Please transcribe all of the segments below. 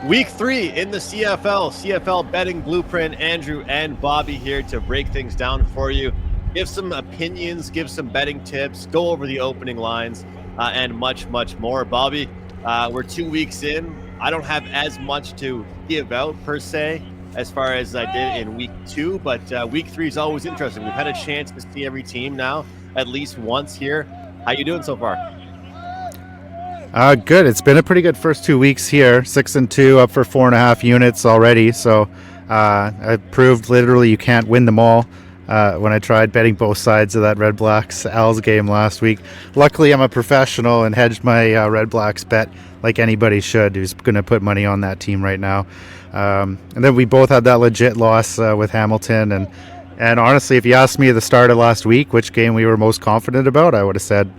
Week 3 in the CFL betting blueprint. Andrew and Bobby here to break things down for you, give some opinions, give some betting tips, go over the opening lines, and much, much more. Bobby, we're 2 weeks in. I don't have as much to give out per se as far as I did in week 2, but week 3 is always interesting. We've had a chance to see every team now at least once here. How you doing so far? Good. It's been a pretty good first 2 weeks here. 6-2, up for 4.5 units already. So I proved literally you can't win them all when I tried betting both sides of that Redblacks Als game last week. Luckily, I'm a professional and hedged my Redblacks bet like anybody should who's going to put money on that team right now. And then we both had that legit loss with Hamilton. And honestly, if you asked me at the start of last week which game we were most confident about, I would have said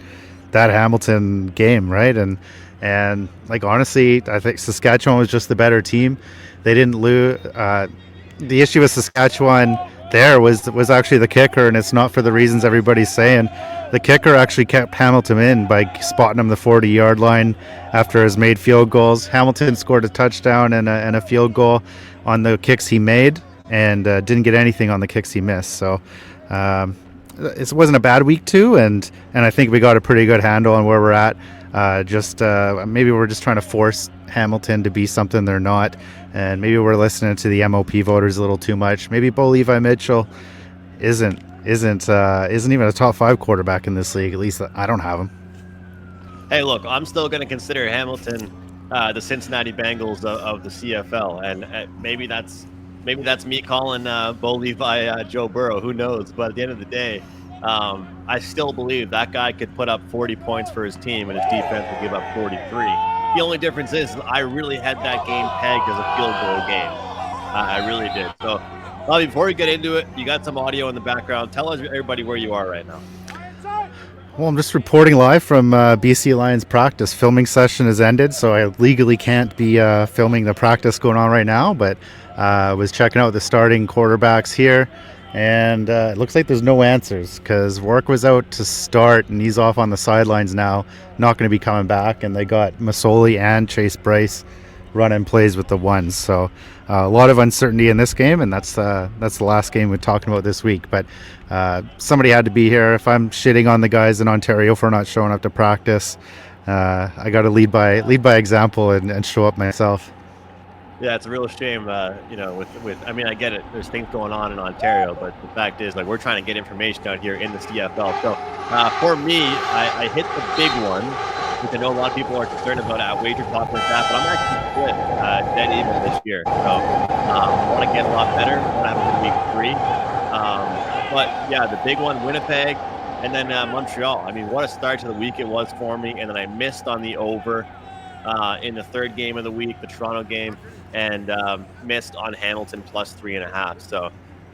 that Hamilton game, right? And like honestly, I think Saskatchewan was just the better team. They didn't lose. The issue with Saskatchewan there was actually the kicker, and it's not for the reasons everybody's saying. The kicker actually kept Hamilton in by spotting him the 40-yard line after his made field goals. Hamilton scored a touchdown and a field goal on the kicks he made, and didn't get anything on the kicks he missed. So it wasn't a bad week 2, and I think we got a pretty good handle on where we're at. Maybe we're just trying to force Hamilton to be something they're not, and maybe we're listening to the MOP voters a little too much. Maybe Bo Levi Mitchell isn't even a top 5 quarterback in this league. At least I don't have him. Hey, look, I'm still going to consider Hamilton the Cincinnati Bengals of the CFL, and maybe that's me calling Bo Levi Joe Burrow. Who knows? But at the end of the day, I still believe that guy could put up 40 points for his team, and his defense would give up 43. The only difference is I really had that game pegged as a field goal game. I really did. So, Bobby, before we get into it, you got some audio in the background. Tell us, everybody, where you are right now. Well, I'm just reporting live from BC Lions practice. Filming session has ended, so I legally can't be filming the practice going on right now, but I was checking out the starting quarterbacks here, and it looks like there's no answers because Warwick was out to start, and he's off on the sidelines now, not going to be coming back, and they got Masoli and Chase Bryce running plays with the ones. So a lot of uncertainty in this game, and that's the last game we're talking about this week. But somebody had to be here. If I'm shitting on the guys in Ontario for not showing up to practice, I got to lead by example and show up myself. Yeah, it's a real shame, with I mean, I get it. There's things going on in Ontario, but the fact is, like, we're trying to get information out here in the CFL. So for me, I hit the big one, which I know a lot of people are concerned about at Wager Talk like that, but I'm actually split dead even this year. So I want to get a lot better. I want to have a week 3. But yeah, the big one, Winnipeg, and then Montreal. I mean, what a start to the week it was for me, and then I missed on the over in the third game of the week, the Toronto game, and missed on Hamilton plus 3.5. So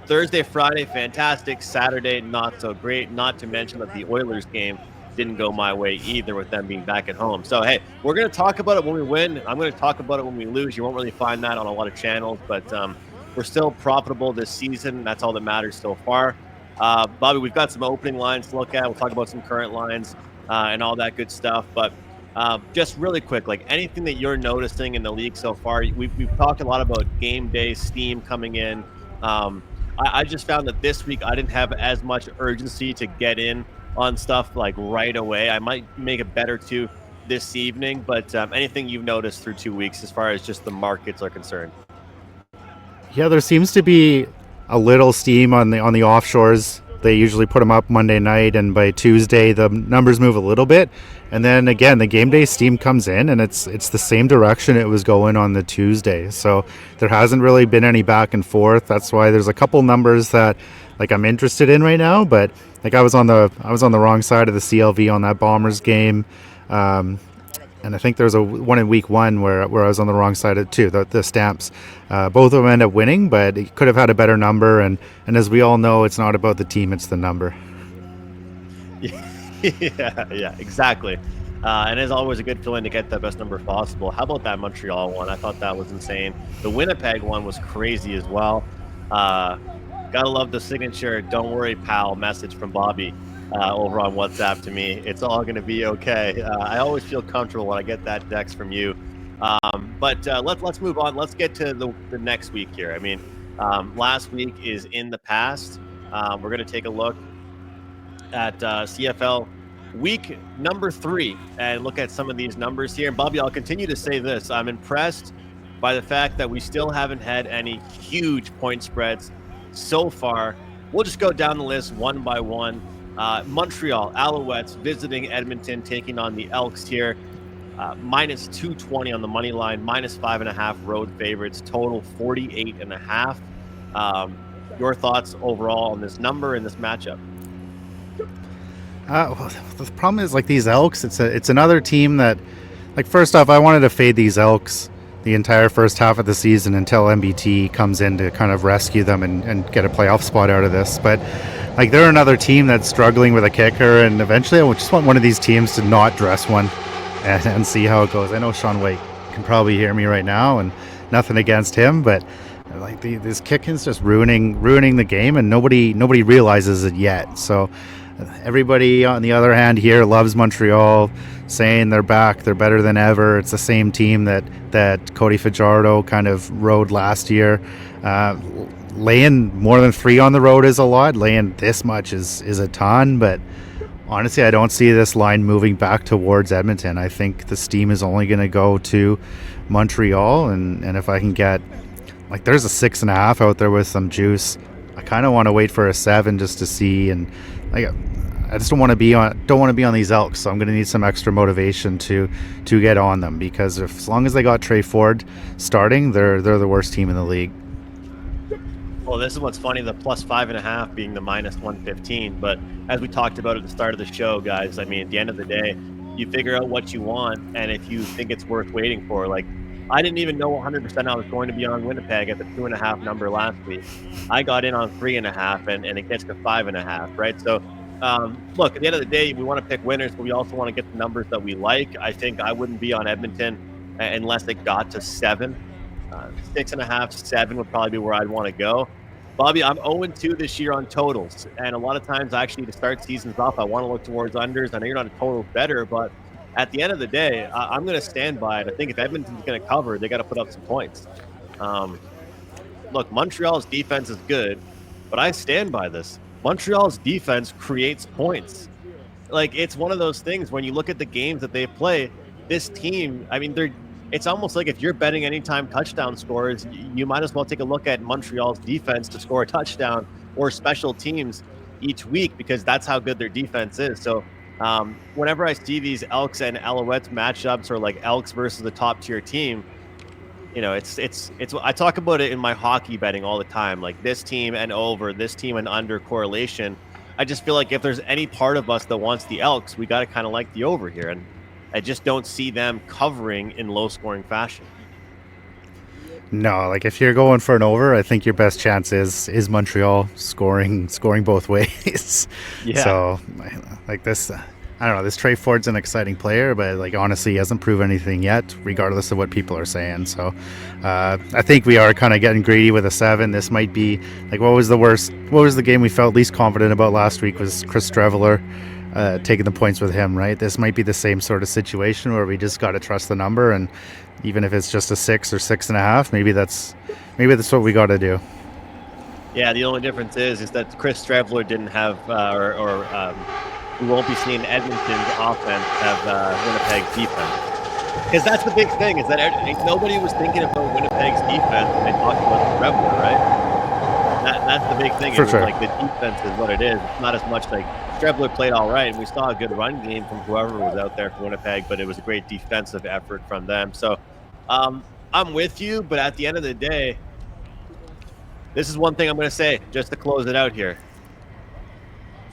Thursday, Friday, fantastic. Saturday, not so great. Not to mention that the Oilers game didn't go my way either, with them being back at home. So, hey, we're going to talk about it when we win. I'm going to talk about it when we lose. You won't really find that on a lot of channels, but we're still profitable this season. That's all that matters so far. Bobby, we've got some opening lines to look at. We'll talk about some current lines and all that good stuff. But just really quick, like anything that you're noticing in the league so far, we've talked a lot about game day steam coming in. I just found that this week I didn't have as much urgency to get in on stuff like right away. I might make a bet or two this evening, but anything you've noticed through 2 weeks as far as just the markets are concerned? Yeah, there seems to be a little steam on the offshores. They usually put them up Monday night, and by Tuesday the numbers move a little bit, and then again the game day steam comes in, and it's the same direction it was going on the Tuesday. So there hasn't really been any back and forth. That's why there's a couple numbers that like I'm interested in right now, but like I was on the wrong side of the CLV on that Bombers game. And I think there's a one in week 1 where I was on the wrong side of it too, the Stamps. Both of them end up winning, but it could have had a better number. And as we all know, it's not about the team, it's the number. Yeah, exactly. And it's always a good feeling to get the best number possible. How about that Montreal one? I thought that was insane. The Winnipeg one was crazy as well. Gotta love the signature "Don't worry, pal" message from Bobby over on WhatsApp to me. It's all going to be okay. I always feel comfortable when I get that text from you. But let's move on. Let's get to the next week here. I mean, last week is in the past. We're going to take a look at CFL week number 3 and look at some of these numbers here. And Bobby, I'll continue to say this. I'm impressed by the fact that we still haven't had any huge point spreads so far. We'll just go down the list one by one. Montreal Alouettes visiting Edmonton, taking on the Elks here. Minus 220 on the money line, minus 5.5 road favorites, total 48.5. Your thoughts overall on this number and this matchup? Well, the problem is, like, these Elks, it's another team that, like, first off, I wanted to fade these Elks the entire first half of the season until MBT comes in to kind of rescue them and get a playoff spot out of this. But, like, they're another team that's struggling with a kicker, and eventually I just want one of these teams to not dress one and see how it goes. I know Sean White can probably hear me right now, and nothing against him, but like this kicking's just ruining the game, and nobody realizes it yet. So everybody on the other hand here loves Montreal, saying they're back, they're better than ever. It's the same team that Cody Fajardo kind of rode last year. Laying more than 3 on the road is a lot. Laying this much is a ton, but honestly, I don't see this line moving back towards Edmonton. I think the steam is only going to go to Montreal, and if I can get, like, there's a 6.5 out there with some juice. I kind of want to wait for a 7 just to see, and like, I just don't want to be on these Elks, so I'm going to need some extra motivation to get on them, because as long as they got Trey Ford starting, they're the worst team in the league. Well, this is what's funny, the plus 5.5 being the minus 115. But as we talked about at the start of the show, guys, I mean, at the end of the day, you figure out what you want, and if you think it's worth waiting for. Like, I didn't even know 100% I was going to be on Winnipeg at the 2.5 number last week. I got in on 3.5, and it gets to 5.5, right? So, look, at the end of the day, we want to pick winners, but we also want to get the numbers that we like. I think I wouldn't be on Edmonton unless it got to 7. 6.5, 7 would probably be where I'd want to go. Bobby, I'm 0-2 this year on totals, and a lot of times, actually, to start seasons off, I want to look towards unders. I know you're not a total better, but at the end of the day, I'm going to stand by it. I think if Edmonton's going to cover, they got to put up some points. Look, Montreal's defense is good, but I stand by this. Montreal's defense creates points. Like, it's one of those things when you look at the games that they play, this team, I mean, it's almost like if you're betting anytime touchdown scores, you might as well take a look at Montreal's defense to score a touchdown or special teams each week, because that's how good their defense is. So whenever I see these Elks and Alouettes matchups, or like Elks versus a top tier team, you know, it's I talk about it in my hockey betting all the time, like this team and over, this team and under correlation. I just feel like if there's any part of us that wants the Elks, we got to kind of like the over here, and I just don't see them covering in low-scoring fashion. No, like, if you're going for an over, I think your best chance is Montreal scoring both ways. Yeah. So, like, this, I don't know, this Trey Ford's an exciting player, but, like, honestly, he hasn't proven anything yet, regardless of what people are saying. So, I think we are kind of getting greedy with a 7. This might be, like, what was the game we felt least confident about last week was Chris Streveler. Taking the points with him, right? This might be the same sort of situation where we just got to trust the number, and even if it's just a 6 or 6.5, maybe that's what we got to do. Yeah, the only difference is that Chris Streveler didn't have, we won't be seeing Edmonton's offense have Winnipeg's defense. Because that's the big thing, is that nobody was thinking about Winnipeg's defense when they talked about Streveler, right? That's the big thing. For sure. Like, the defense is what it is. It's not as much like Streveler played all right, and we saw a good run game from whoever was out there for Winnipeg, but it was a great defensive effort from them. So I'm with you, but at the end of the day, this is one thing I'm going to say just to close it out here.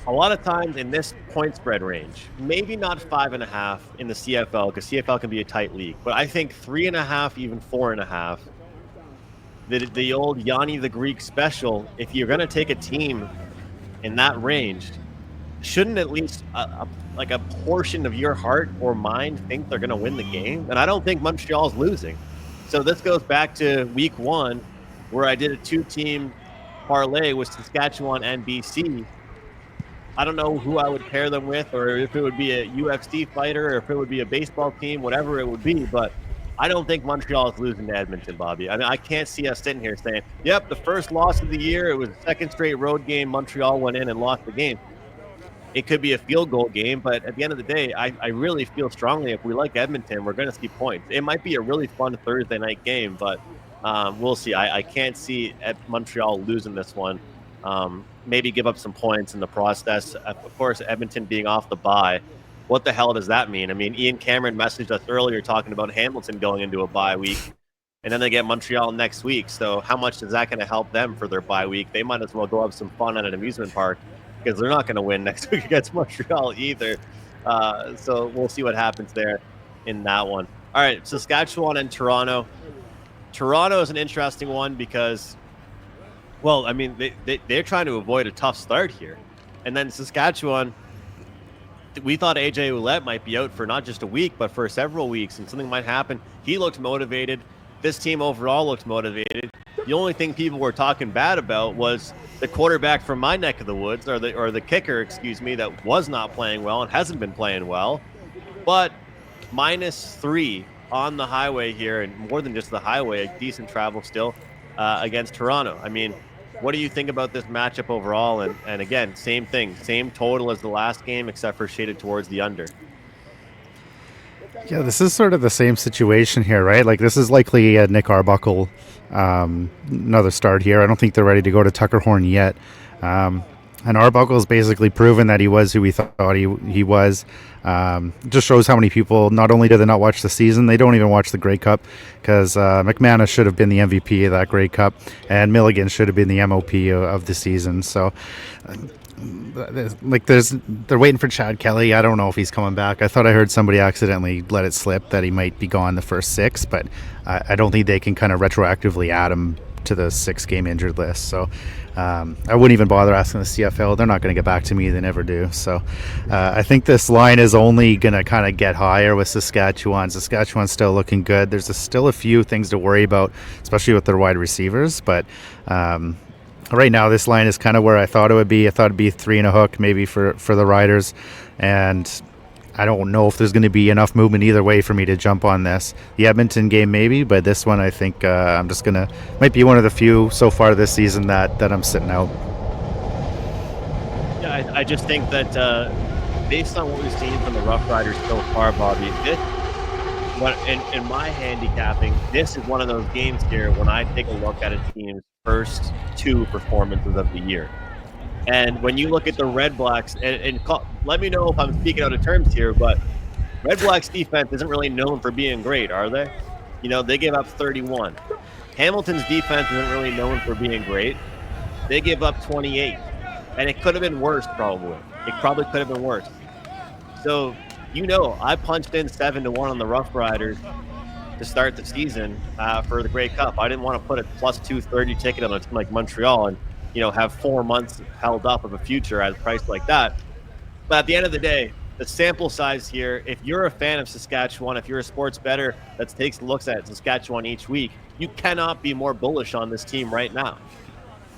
A lot of times in this point spread range, maybe not 5.5 in the CFL, because CFL can be a tight league, but I think 3.5, even 4.5. The old Yanni the Greek special, if you're going to take a team in that range, shouldn't at least like a portion of your heart or mind think they're going to win the game? And I don't think Montreal's losing. So this goes back to week 1, where I did a 2-team parlay with Saskatchewan and BC. I don't know who I would pair them with, or if it would be a UFC fighter, or if it would be a baseball team, whatever it would be, but I don't think Montreal is losing to Edmonton, Bobby. I mean, I can't see us sitting here saying, yep, the first loss of the year, it was a second straight road game. Montreal went in and lost the game. It could be a field goal game, but at the end of the day, I really feel strongly if we like Edmonton, we're going to see points. It might be a really fun Thursday night game, but we'll see. I can't see Montreal losing this one. Maybe give up some points in the process. Of course, Edmonton being off the bye. What the hell does that mean? I mean, Ian Cameron messaged us earlier talking about Hamilton going into a bye week, and then they get Montreal next week. So how much is that going to help them for their bye week? They might as well go have some fun at an amusement park because they're not going to win next week against Montreal either. So we'll see what happens there in that one. All right, Saskatchewan and Toronto. Toronto is an interesting one because, well, I mean, they're trying to avoid a tough start here. And then Saskatchewan, we thought AJ Ouellette might be out for not just a week, but for several weeks, and something might happen. He looked motivated. This team overall looked motivated. The only thing people were talking bad about was the quarterback from my neck of the woods, or the kicker, excuse me, that was not playing well and hasn't been playing well. But -3 on the highway here, and more than just the highway, a decent travel still against Toronto. I mean, what do you think about this matchup overall? And again, same thing, same total as the last game, except for shaded towards the under. Yeah, this is sort of the same situation here, right? Like, this is likely a Nick Arbuckle another start here. I don't think they're ready to go to Tucker Horn yet. And Arbuckle's basically proven that he was who we thought he was. Just shows how many people, not only do they not watch the season, they don't even watch the Grey Cup, because McInnis should have been the MVP of that Grey Cup, and Milligan should have been the MOP of the season. So, like, they're waiting for Chad Kelly. I don't know if he's coming back. I thought I heard somebody accidentally let it slip that he might be gone the first 6, but I don't think they can kind of retroactively add him to the 6-game injured list. So I wouldn't even bother asking the CFL. They're not going to get back to me. They never do. So I think this line is only going to kind of get higher with Saskatchewan. Saskatchewan's still looking good. There's still a few things to worry about, especially with their wide receivers. But right now, this line is kind of where I thought it would be. I thought it'd be 3 and a hook maybe for the Riders. And I don't know if there's going to be enough movement either way for me to jump on this. The Edmonton game maybe, but this one I think I'm just going to, might be one of the few so far this season that I'm sitting out. Yeah, I just think that based on what we've seen from the Roughriders so far, Bobby, in my handicapping, this is one of those games here when I take a look at a team's first 2 performances of the year. And when you look at the Redblacks, and let me know if I'm speaking out of terms here, but Redblacks defense isn't really known for being great, are they? You know, they gave up 31. Hamilton's defense isn't really known for being great. They gave up 28. And it could have been worse, probably. It probably could have been worse. So, you know, I punched in 7-1 on the Roughriders to start the season for the Grey Cup. I didn't want to put a plus 230 ticket on a team like Montreal and, you know, have 4 months held up of a future at a price like that. But at the end of the day, the sample size here, if you're a fan of Saskatchewan, if you're a sports bettor that takes looks at Saskatchewan each week, you cannot be more bullish on this team right now.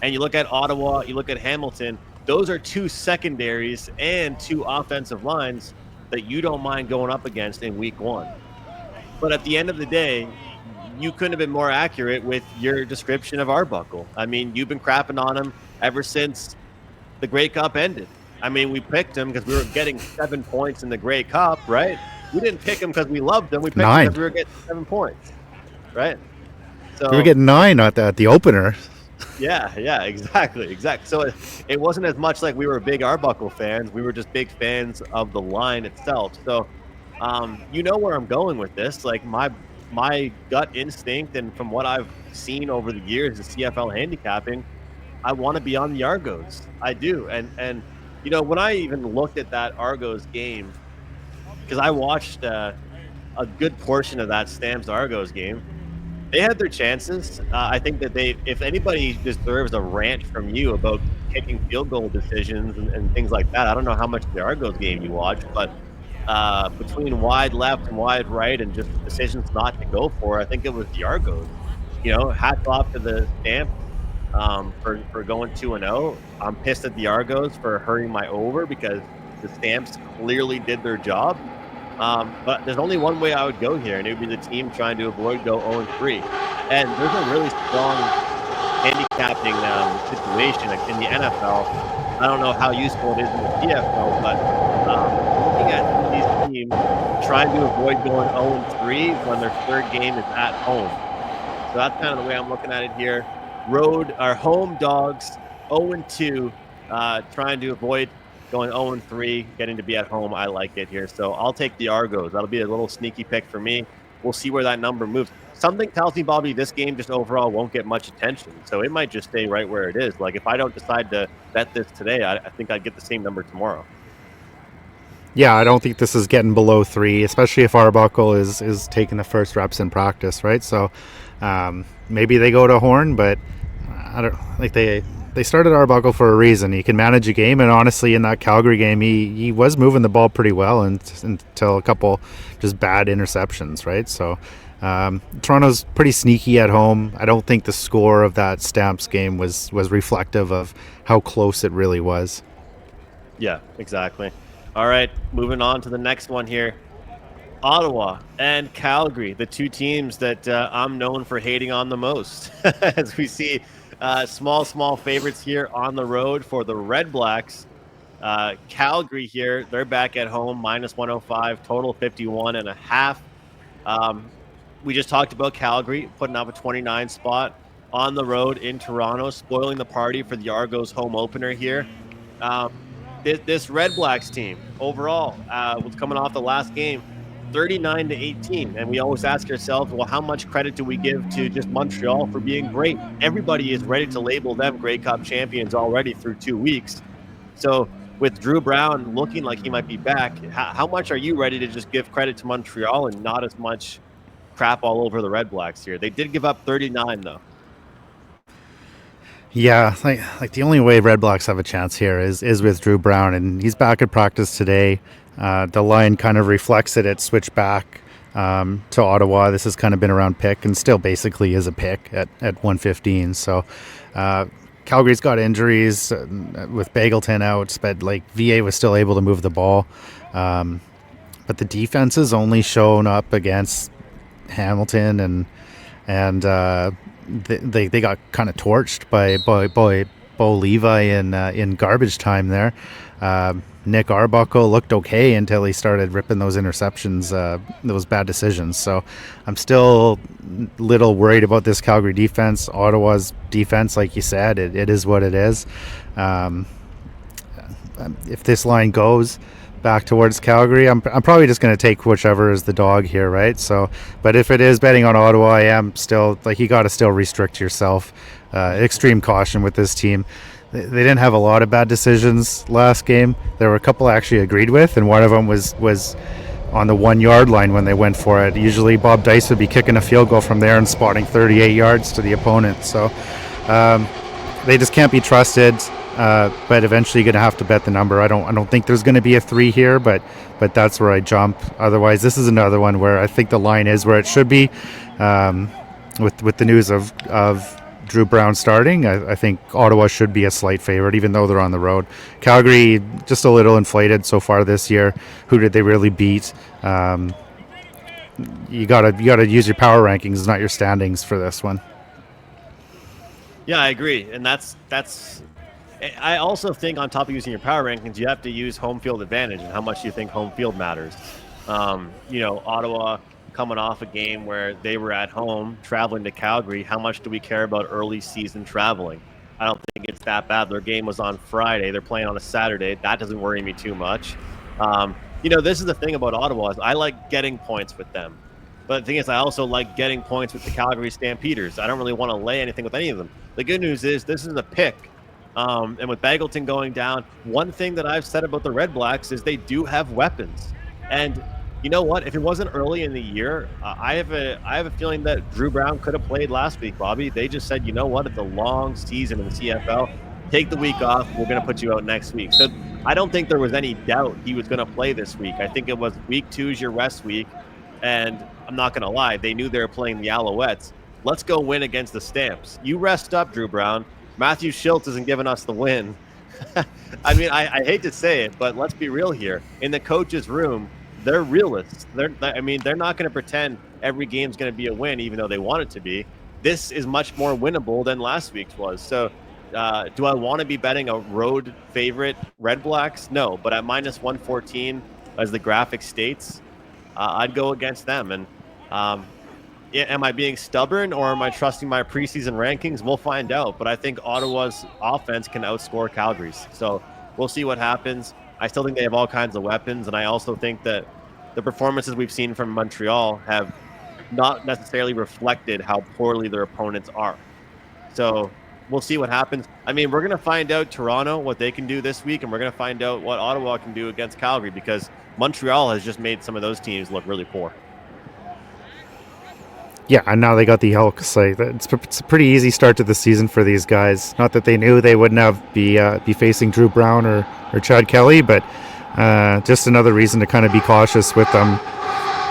And you look at Ottawa, you look at Hamilton, those are 2 secondaries and 2 offensive lines that you don't mind going up against in week 1. But at the end of the day, you couldn't have been more accurate with your description of Arbuckle. I mean, you've been crapping on him ever since the Grey Cup ended. I mean, we picked him because we were getting 7 points in the Grey Cup, right? We didn't pick him because we loved him. We picked 9. him because we were getting 7 points, right? So we were getting 9 at the opener. Yeah, exactly. So it wasn't as much like we were big Arbuckle fans. We were just big fans of the line itself. So you know where I'm going with this. Like, my gut instinct, and from what I've seen over the years, the CFL handicapping, I want to be on the Argos. I do. And you know, when I even looked at that Argos game, because I watched a good portion of that Stamps Argos game, they had their chances. I think that if anybody deserves a rant from you about kicking field goal decisions and things like that, I don't know how much of the Argos game you watched, but between wide left and wide right and just decisions not to go for, I think it was the Argos. You know, hats off to the Stamp for going 2-0. I'm pissed at the Argos for hurting my over because the Stamps clearly did their job. But there's only one way I would go here, and it would be the team trying to avoid go 0-3. And there's a really strong handicapping situation in the NFL. I don't know how useful it is in the CFL, but looking at these teams trying to avoid going 0-3 when their third game is at home. So that's kind of the way I'm looking at it here. Our home dogs 0-2, trying to avoid going 0-3, getting to be at home. I like it here. So I'll take the Argos. That'll be a little sneaky pick for me. We'll see where that number moves. Something tells me, Bobby, this game just overall won't get much attention. So it might just stay right where it is. Like if I don't decide to bet this today, I think I'd get the same number tomorrow. Yeah, I don't think this is getting below 3, especially if Arbuckle is taking the first reps in practice, right? So maybe they go to Horn, but I don't like they started Arbuckle for a reason. He can manage a game, and honestly, in that Calgary game, he was moving the ball pretty well until a couple just bad interceptions, right? So Toronto's pretty sneaky at home. I don't think the score of that Stamps game was reflective of how close it really was. Yeah, exactly. All right, moving on to the next one here. Ottawa and Calgary, the two teams that I'm known for hating on the most. As we see small favorites here on the road for the Redblacks. Calgary here, they're back at home, minus 105, total 51.5. We just talked about Calgary putting up a 29 spot on the road in Toronto, spoiling the party for the Argos home opener here. This Redblacks team overall was coming off the last game 39-18, and we always ask ourselves, well, how much credit do we give to just Montreal for being great? Everybody is ready to label them Grey Cup champions already through 2 weeks. So with Drew Brown looking like he might be back, how much are you ready to just give credit to Montreal and not as much crap all over the Redblacks here? They did give up 39 though. Yeah, like the only way Redblacks have a chance here is with Drew Brown, and he's back at practice today. The line kind of reflects it. It switched back to Ottawa. This has kind of been around pick and still basically is a pick at 115. So Calgary's got injuries with Bagleton out, but like VA was still able to move the ball. But the defense has only shown up against Hamilton and they got kind of torched by Bo Levi in garbage time there. Nick Arbuckle looked okay until he started ripping those interceptions, those bad decisions. So I'm still a little worried about this Calgary defense. Ottawa's defense, like you said, it is what it is. If this line goes back towards Calgary, I'm probably just going to take whichever is the dog here, right? So, but if it is betting on Ottawa, I am still like, you got to still restrict yourself. Extreme caution with this team. They didn't have a lot of bad decisions last game. There were a couple I actually agreed with, and one of them was on the 1 yard line when they went for it. Usually Bob Dice would be kicking a field goal from there and spotting 38 yards to the opponent. So they just can't be trusted. But eventually you're going to have to bet the number. I don't think there's going to be a 3 here, but that's where I jump. Otherwise, this is another one where I think the line is where it should be. With the news of Drew Brown starting, I think Ottawa should be a slight favorite, even though they're on the road. Calgary, just a little inflated so far this year. Who did they really beat? You gotta use your power rankings, not your standings for this one. Yeah, I agree, and that's. I also think on top of using your power rankings, you have to use home field advantage and how much you think home field matters. Ottawa coming off a game where they were at home traveling to Calgary. How much do we care about early season traveling? I don't think it's that bad. Their game was on Friday. They're playing on a Saturday. That doesn't worry me too much. This is the thing about Ottawa is I like getting points with them. But the thing is, I also like getting points with the Calgary Stampeders. I don't really want to lay anything with any of them. The good news is this is a pick. And with Bagleton going down, one thing that I've said about the Redblacks is they do have weapons. And you know what? If it wasn't early in the year, I have a feeling that Drew Brown could have played last week, Bobby. They just said, you know what? It's a long season in the CFL. Take the week off. We're going to put you out next week. So I don't think there was any doubt he was going to play this week. I think it was week 2 is your rest week. And I'm not going to lie. They knew they were playing the Alouettes. Let's go win against the Stamps. You rest up, Drew Brown. Matthew Schultz isn't giving us the win. I mean, I hate to say it, but let's be real here. In the coach's room, they're realists. They're not going to pretend every game's going to be a win, even though they want it to be. This is much more winnable than last week's was. So, do I want to be betting a road favorite Redblacks? No, but at minus 114, as the graphic states, I'd go against them. And am I being stubborn or am I trusting my preseason rankings? We'll find out. But I think Ottawa's offense can outscore Calgary's. So we'll see what happens. I still think they have all kinds of weapons. And I also think that the performances we've seen from Montreal have not necessarily reflected how poorly their opponents are. So we'll see what happens. I mean, we're going to find out Toronto, what they can do this week, and we're going to find out what Ottawa can do against Calgary, because Montreal has just made some of those teams look really poor. Yeah, and now they got the Elks. Like, it's a pretty easy start to the season for these guys. Not that they knew they wouldn't be facing Drew Brown or Chad Kelly, but just another reason to kind of be cautious with them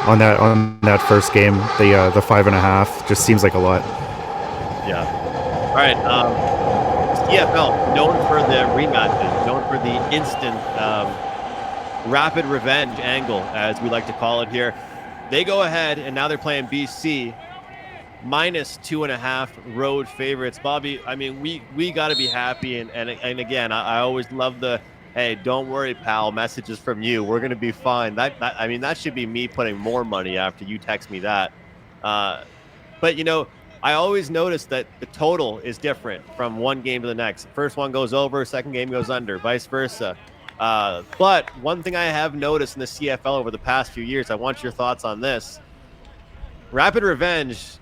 on that first game. The 5.5 just seems like a lot. Yeah. All right. CFL, known for the rematches, known for the instant rapid revenge angle, as we like to call it here. They go ahead, and now they're playing BC, minus 2.5 road favorites. Bobby, I mean, we got to be happy. And again, I always love the, hey, don't worry, pal, messages from you. We're going to be fine. That should be me putting more money after you text me that. But, you know, I always notice that the total is different from one game to the next. First one goes over, second game goes under, vice versa. But one thing I have noticed in the CFL over the past few years, I want your thoughts on this. Rapid revenge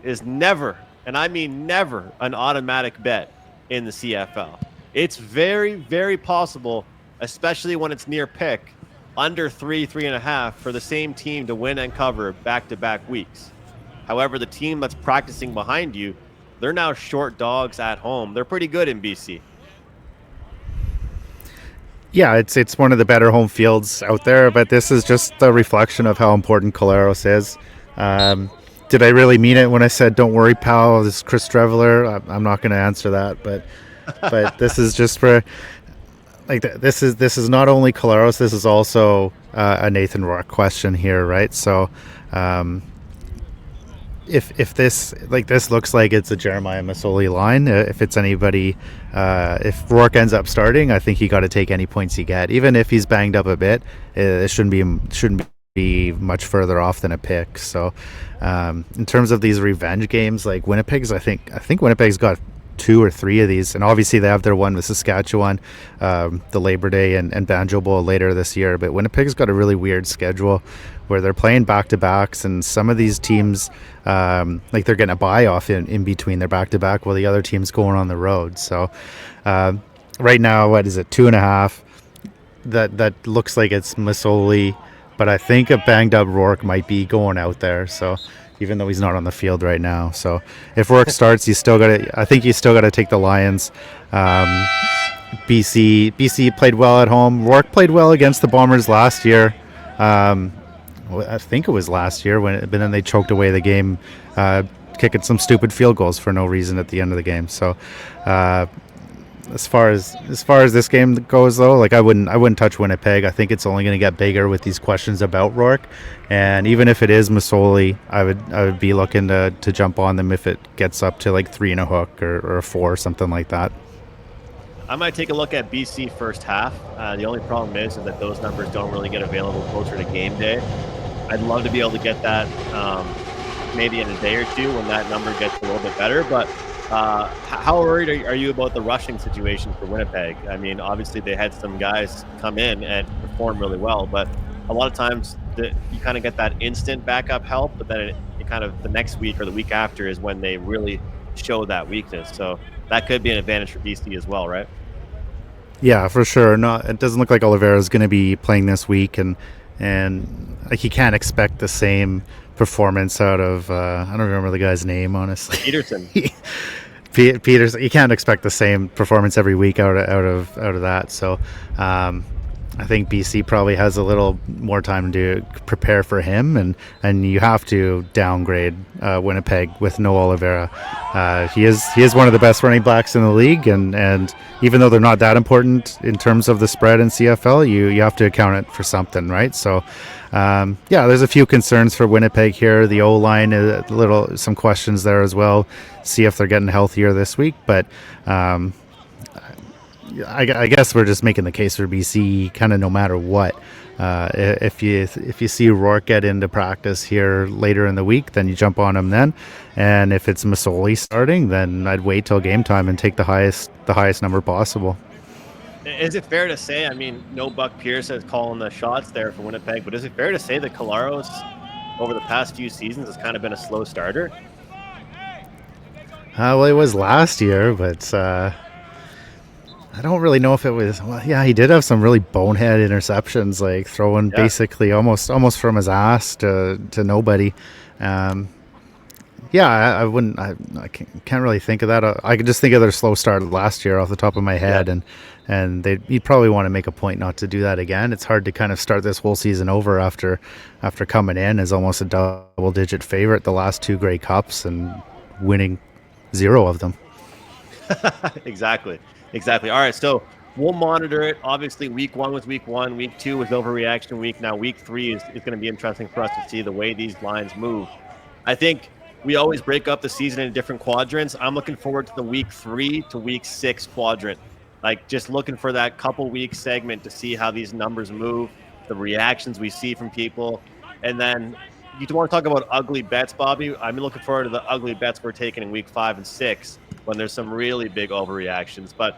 is never, and I mean never, an automatic bet in the CFL. It's very, very possible, especially when it's near pick, under 3.5 for the same team to win and cover back-to-back weeks. However, the team that's practicing behind you, they're now short dogs at home. They're pretty good in BC. Yeah, it's one of the better home fields out there, but this is just a reflection of how important Collaros is. Did I really mean it when I said, don't worry, pal, this is Chris Streveler? I'm not going to answer that, but this is just for, like, this is not only Collaros, this is also a Nathan Rourke question here, right? So if this looks like it's a Jeremiah Masoli line, if it's anybody, if Rourke ends up starting, I think you got to take any points you get, even if he's banged up a bit. It shouldn't be much further off than a pick. So in terms of these revenge games, like Winnipeg's, I think Winnipeg's got 2 or 3 of these, and obviously they have their one with Saskatchewan, the Labor Day and Banjo Bowl later this year. But Winnipeg's got a really weird schedule where they're playing back-to-backs, and some of these teams, like, they're getting a bye off in between their back-to-back while the other team's going on the road. So right now, what is it, 2.5? That looks like it's Masoli, but I think a banged-up Rourke might be going out there. So even though he's not on the field right now. So if Rourke starts, you still got to take the Lions. BC played well at home. Rourke played well against the Bombers last year. I think it was last year, but then they choked away the game, kicking some stupid field goals for no reason at the end of the game. So as far as this game goes, though, like, I wouldn't touch Winnipeg. I think it's only going to get bigger with these questions about Rourke, and even if it is Masoli, I would be looking to jump on them if it gets up to like 3 and a hook or a 4, something like that. I might take a look at BC first half. The only problem is that those numbers don't really get available closer to game day. I'd love to be able to get that maybe in a day or two when that number gets a little bit better. But how worried are you about the rushing situation for Winnipeg? I mean, obviously they had some guys come in and perform really well, but a lot of times you kind of get that instant backup help, but then it kind of the next week or the week after is when they really show that weakness. So that could be an advantage for BC as well, right? Yeah, for sure. No, it doesn't look like Oliveira is going to be playing this week, and like, you can't expect the same performance out of I don't remember the guy's name, honestly. Peterson. Peterson. You can't expect the same performance every week out of that. So I think BC probably has a little more time to prepare for him, and you have to downgrade Winnipeg with no Oliveira. He is one of the best running backs in the league, and even though they're not that important in terms of the spread in CFL, you have to account it for something, right? So, there's a few concerns for Winnipeg here. The O line, some questions there as well. See if they're getting healthier this week, but. I guess we're just making the case for BC kind of no matter what. If you see Rourke get into practice here later in the week, then you jump on him then. And if it's Masoli starting, then I'd wait till game time and take the highest number possible. Is it fair to say, I mean, no Buck Pierce is calling the shots there for Winnipeg, but is it fair to say that Collaros over the past few seasons has kind of been a slow starter? Well, it was last year, but I don't really know if it was. Well, yeah, he did have some really bonehead interceptions, like throwing basically almost from his ass to nobody. I wouldn't. I can't really think of that. I could just think of their slow start last year off the top of my head, and you'd probably want to make a point not to do that again. It's hard to kind of start this whole season over after coming in as almost a double-digit favorite the last two Grey Cups and winning 0 of them. Exactly. All right, so we'll monitor it. Obviously, week 1 was week 1. Week 2 was overreaction week. Now, week 3 is going to be interesting for us to see the way these lines move. I think we always break up the season in different quadrants. I'm looking forward to the week 3 to week 6 quadrant. Like, just looking for that couple-week segment to see how these numbers move, the reactions we see from people. And then you want to talk about ugly bets, Bobby? I'm looking forward to the ugly bets we're taking in week 5 and 6. When there's some really big overreactions. But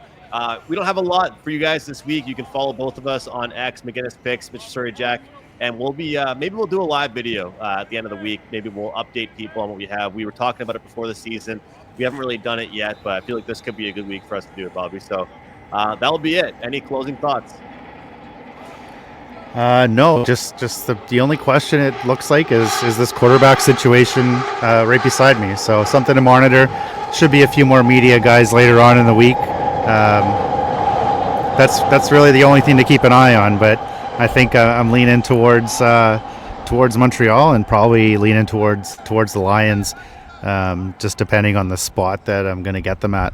we don't have a lot for you guys this week. You can follow both of us on X, McInnis Picks, Mr. Surrey Jack, and we'll be maybe we'll do a live video at the end of the week. Maybe we'll update people on what we have. We were talking about it before the season. We haven't really done it yet, but I feel like this could be a good week for us to do it, Bobby. So that'll be it. Any closing thoughts? No, just the only question it looks like is this quarterback situation right beside me. So something to monitor. Should be a few more media guys later on in the week. That's really the only thing to keep an eye on. But I think I'm leaning towards Montreal and probably leaning towards the Lions, just depending on the spot that I'm going to get them at.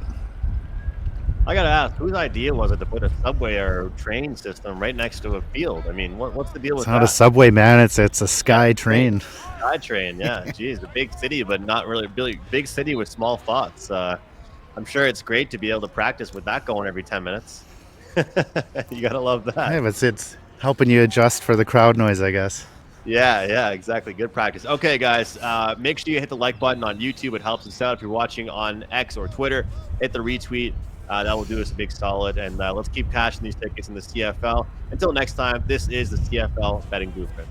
I gotta ask, whose idea was it to put a subway or train system right next to a field? I mean, what's the deal with that? It's not a subway, man. It's a sky train. Sky train, yeah. Geez, a big city, but not really big city with small thoughts. I'm sure it's great to be able to practice with that going every 10 minutes. You gotta love that. Yeah, but it's helping you adjust for the crowd noise, I guess. Yeah, exactly. Good practice. Okay, guys, make sure you hit the like button on YouTube. It helps us out. If you're watching on X or Twitter, hit the retweet. That will do us a big solid, and let's keep cashing these tickets in the CFL. Until next time, this is the CFL Betting Blueprint.